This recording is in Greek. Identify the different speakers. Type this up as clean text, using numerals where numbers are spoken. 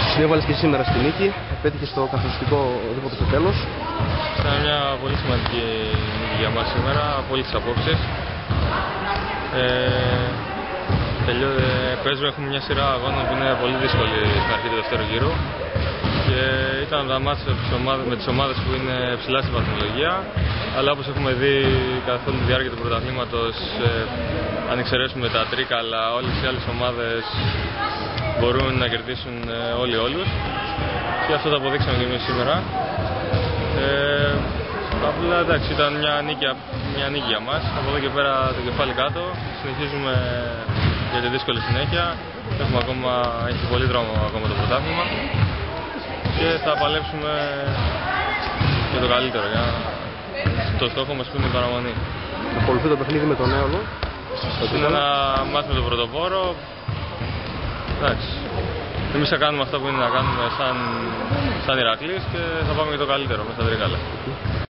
Speaker 1: σου συνέβαλες και σήμερα στη νίκη, πέτυχες το καθοριστικό δίποτο στο τέλος.
Speaker 2: Ήταν μια πολύ σημαντική νίκη για μας σήμερα, από όλες τις απόψεις. Έχουμε μια σειρά αγώνων που είναι πολύ δύσκολη στην αρχή του δεύτερου γύρου και ήταν τα μάτια με τις ομάδες που είναι ψηλά στην βαθμολογία, αλλά όπως έχουμε δει καθ' όλη τη διάρκεια του πρωταθλήματος, αν εξαιρέσουμε τα τρίκα, αλλά όλες οι άλλες ομάδες μπορούν να κερδίσουν όλοι όλους και αυτό το αποδείξαμε και εμείς σήμερα. Απλά εντάξει, ήταν μια νίκη για μας. Από εδώ και πέρα το κεφάλι κάτω, συνεχίζουμε για τη δύσκολη συνέχεια. Έχει πολύ δρόμο ακόμα το πρωτάθλημα και θα παλέψουμε για το καλύτερο, για το στόχο μας που είναι η παραμονή.
Speaker 1: Ακολουθεί το παιχνίδι με τον Έολο.
Speaker 2: Είναι ένα μάτι με τον πρωτοπόρο. Εντάξει, εμείς θα κάνουμε αυτά που είναι να κάνουμε σαν Ηρακλής και θα πάμε για το καλύτερο με στα Τρίκαλα.